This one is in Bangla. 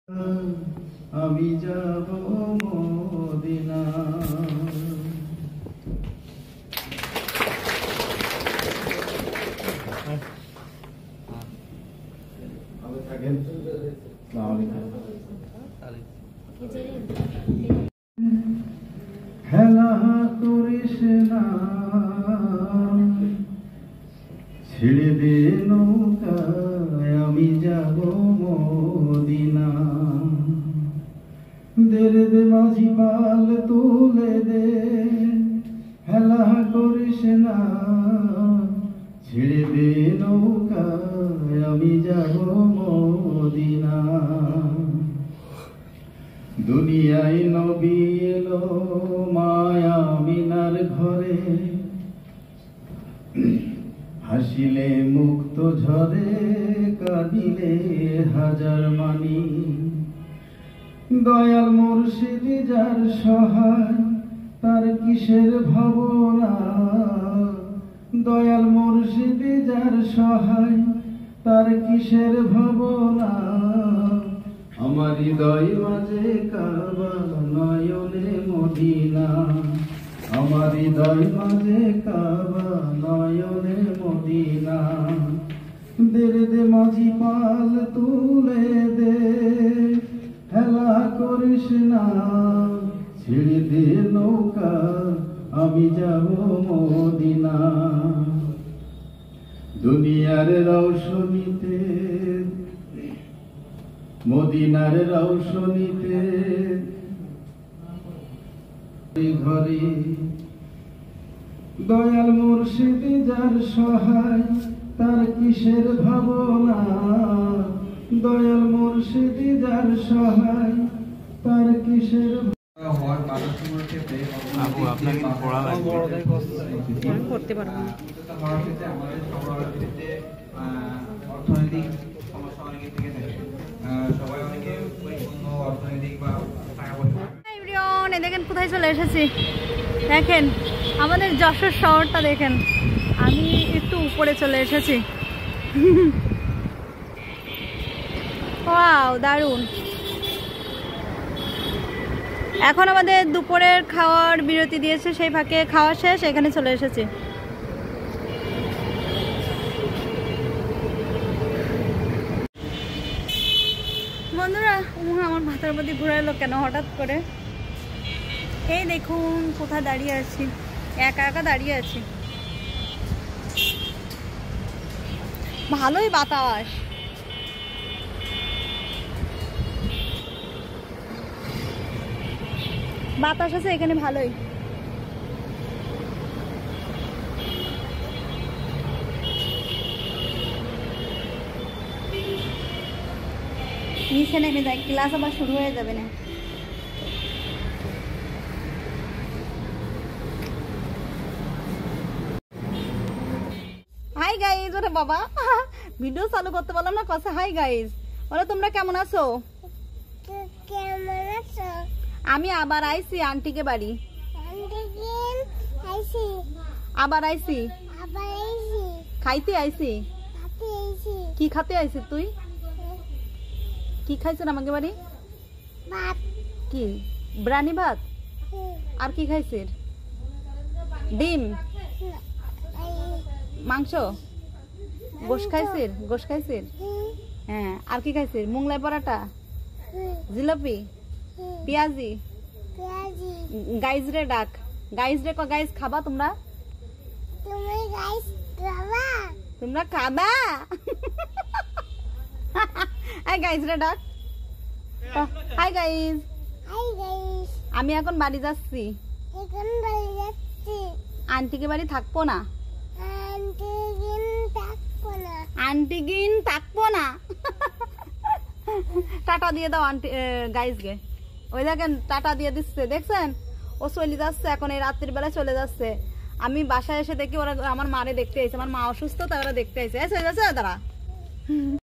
আমি যাব মদিনা। হেলা করিস না, ছেড়ে দে নৌকায়, আমি যাব মদিনা। দে দে মাঝি পাল তুলে দে, হেলা করিস না, ছেড়ে দে নৌকায়, আমি যাব মদিনা। দুনিয়ায় নবী এলো মায়া মিনার ঘরে, হাসিলে মুক্ত ঝরে, কাঁদিলে হাজার মানি। দয়াল মুর্শিদ যার সহায়, তার কিসের ভাবনা। দয়াল মুর্শিদ যার সহায়, তার কিসের ভাবনা। আমার হৃদয় মাঝে কাবা, নয়নে মদিনা। আমার হৃদয় মাঝে কাবা, নয়নে মদিনা। দে দে মাঝি পাল তুলে দে, হেলা করিস না, ছেড়ে দে নৌকা, আমি যাব মদিনা। দুনিয়ার রৌশনীতে, মদিনার রৌশনীতে ঘরে, দয়াল মুর্শিদ যার সহায়, তার কিসের ভাবনা। দয়াল মুর্শিদ যার সহায়, তার কিসের করতে পারবো না। অর্থনৈতিক সমস্যা অনেকের থেকে থাকে, সবাই অনেকে পরিপূর্ণ অর্থনৈতিক বা টাকা পয়সা। দেখেন কোথায় চলে এসেছি, দেখেন আমাদের যশোর শহরটা দেখেন। আমি একটু উপরে চলে এসেছি। ওয়াও, দারুণ। এখন আমাদের দুপুরের খাওয়ার বিরতি দিয়েছে, সেই ফাঁকে খাওয়া শেষ, এখানে চলে এসেছি। বন্ধুরা, আমার মাথার মধ্যে ঘুরে এলো কেন হঠাৎ করে। এই দেখুন কোথায় দাঁড়িয়ে আছি, একা একা দাঁড়িয়ে আছি। ভালোই বাতাস। বাতাস আছে এখানে ভালোই। নিচে নেমে যাই, ক্লাস আবার শুরু হয়ে যাবে না। হাই গাইজ, ওরে বাবা ভিডিও চালু করতে পারলাম না। কথা হাই গাইজ, বলো তোমরা কেমন আছো? আমি আবার আইছি আন্টিকে বাড়ি, আবার আইছি খাইতে আইছি। কি খাতে আইছি তুই? কি খাইছেন আমাকে বাড়ি? কি ব্রানি ভাত? আর কি খাইছিস? ডিম, মাংস, গোশ খাইছিস? গোশ খাইছিস? হ্যাঁ। আর কি খাইছিস? মুংলাই পরাটা, জিলাপি, পেঁয়াজি। গাইজ রে ডাক, গাইজ রে, গাইজ খাবা তোমরা? তোমরা খাবা? হাই গাইজ রে ডাক। Hi guys. আমি এখন বাড়ি যাচ্ছি। আন্টিকে বাড়ি থাকবো না, আন্টি গিন থাকবো না। টাটা দিয়ে দাও আন্টি গাইজকে। ওই দেখেন টাটা দিয়ে দিচ্ছে, দেখছেন? ও চলে যাচ্ছে এখন, এই রাত্রির বেলা চলে যাচ্ছে। আমি বাসায় এসে দেখি ওরা আমার মারে দেখতে আইছে, আমার মা অসুস্থ, তাই ওরা দেখতে আইছে। চলে যাচ্ছে তারা।